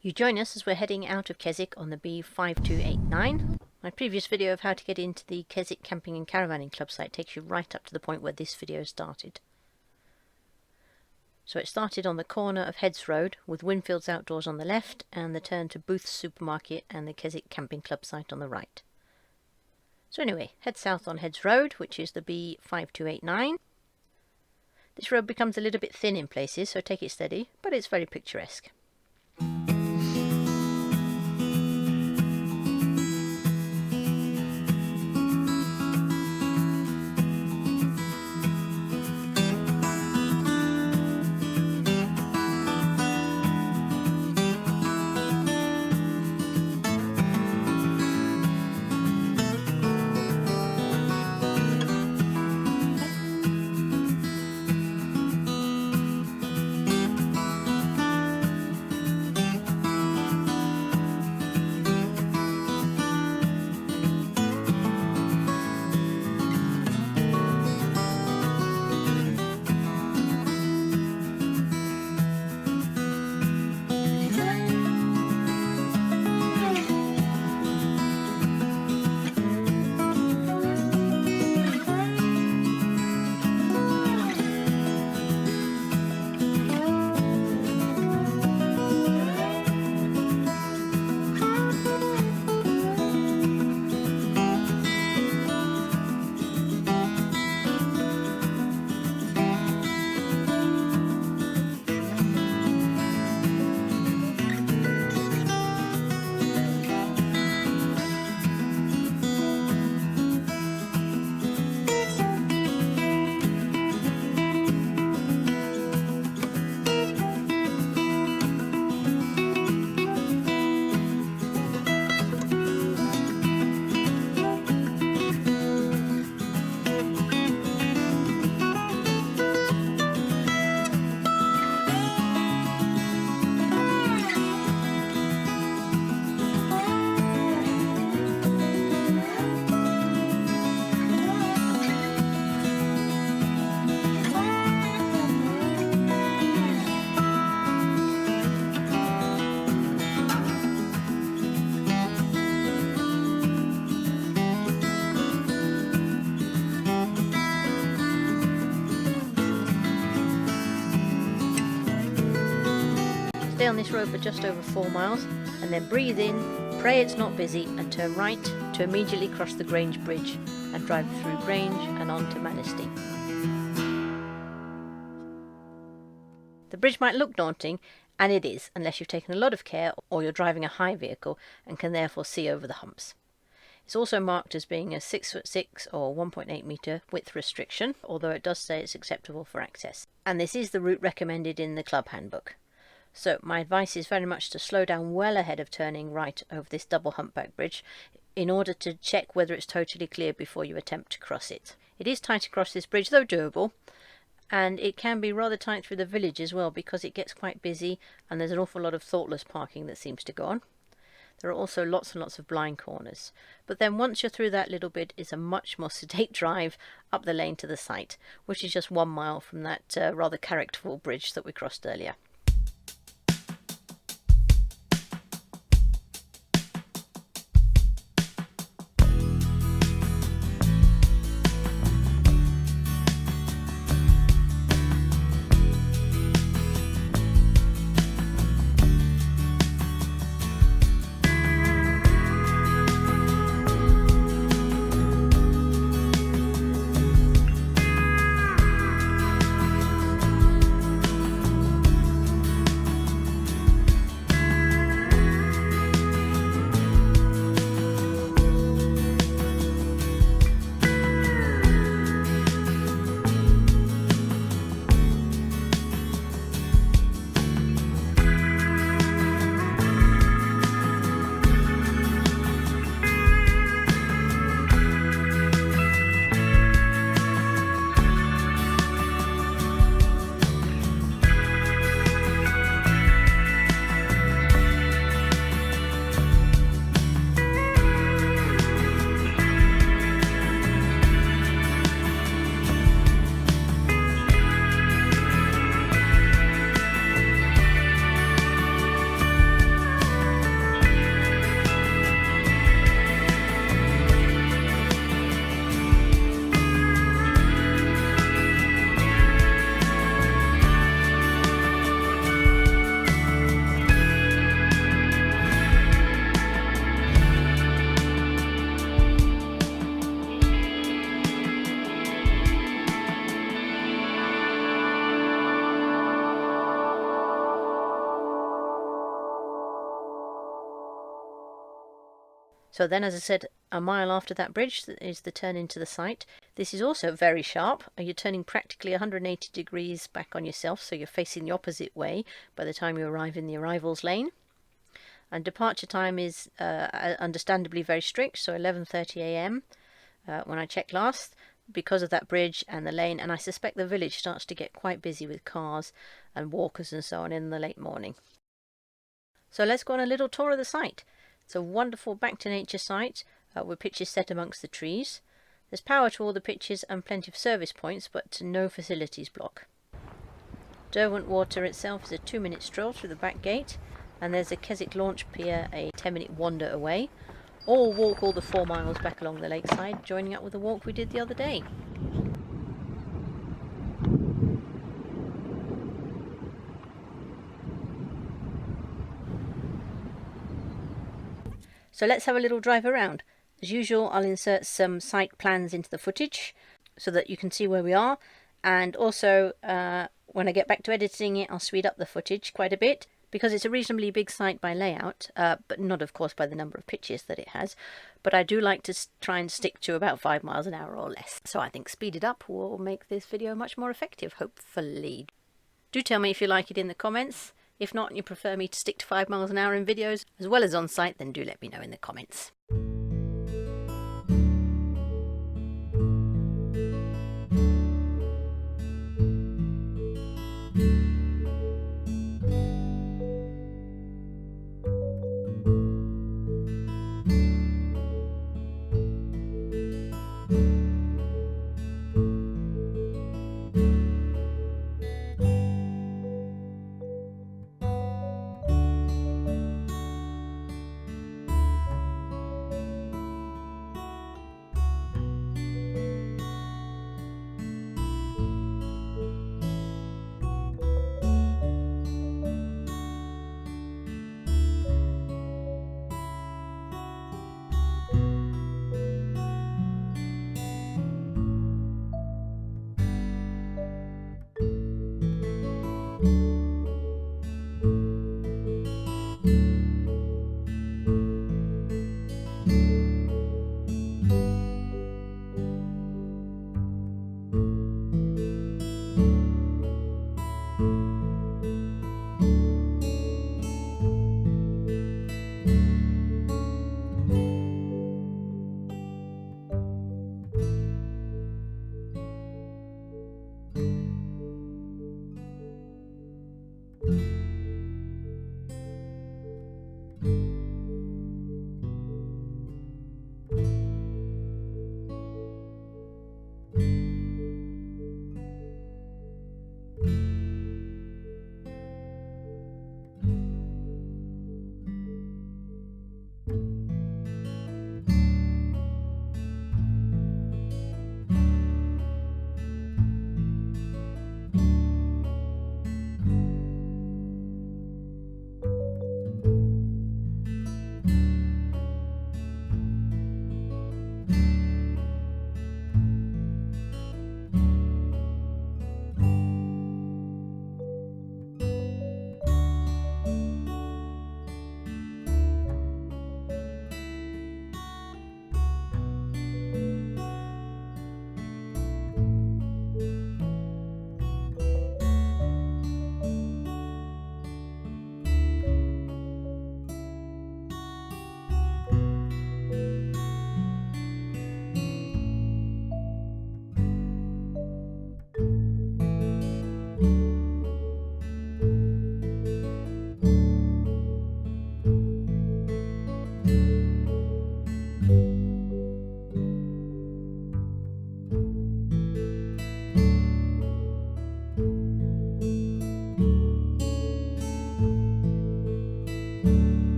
You join us as we're heading out of Keswick on the B5289. My previous video of how to get into the Keswick Camping and Caravanning Club site takes you right up to the point where this video started. So it started on the corner of Heads Road with Winfield's Outdoors on the left and the turn to Booth's Supermarket and the Keswick Camping Club site on the right. So anyway, head south on Heads Road, which is the B5289. This road becomes a little bit thin in places, so take it steady, but it's very picturesque. Stay on this road for just over 4 miles and then breathe in, pray it's not busy and turn right to immediately cross the Grange Bridge and drive through Grange and on to Manistee. The bridge might look daunting, and it is unless you've taken a lot of care or you're driving a high vehicle and can therefore see over the humps. It's also marked as being a 6'6" or 1.8 metre width restriction, although it does say it's acceptable for access. And this is the route recommended in the club handbook. So my advice is very much to slow down well ahead of turning right over this double humpback bridge in order to check whether it's totally clear before you attempt to cross it. It is tight across this bridge, though doable, and it can be rather tight through the village as well because it gets quite busy and there's an awful lot of thoughtless parking that seems to go on. There are also lots and lots of blind corners. But then once you're through that little bit, it's a much more sedate drive up the lane to the site, which is just 1 mile from that rather characterful bridge that we crossed earlier. So then, as I said, a mile after that bridge is the turn into the site. This is also very sharp. You're turning practically 180 degrees back on yourself, so you're facing the opposite way by the time you arrive in the arrivals lane. And departure time is understandably very strict, so 11:30 a.m. When I checked last, because of that bridge and the lane, and I suspect the village starts to get quite busy with cars and walkers and so on in the late morning. So let's go on a little tour of the site. It's a wonderful back to nature site with pitches set amongst the trees. There's power to all the pitches and plenty of service points, but no facilities block. Derwent Water itself is a 2-minute stroll through the back gate, and there's a Keswick launch pier a 10-minute wander away, or walk all the 4 miles back along the lakeside, joining up with the walk we did the other day. So let's have a little drive around. As usual, I'll insert some site plans into the footage so that you can see where we are, and also when I get back to editing it, I'll speed up the footage quite a bit, because it's a reasonably big site by layout, but not of course by the number of pitches that it has. But I do like to try and stick to about 5 miles an hour or less. So I think speed it up will make this video much more effective, hopefully. Do tell me if you like it in the comments. If not, and you prefer me to stick to 5 miles an hour in videos as well as on site, then do let me know in the comments.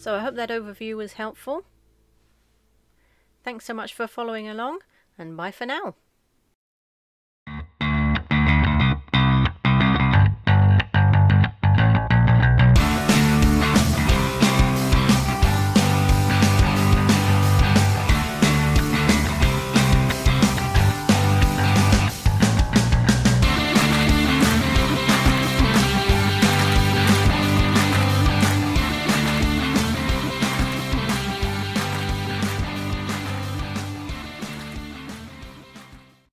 So I hope that overview was helpful. Thanks so much for following along, and bye for now.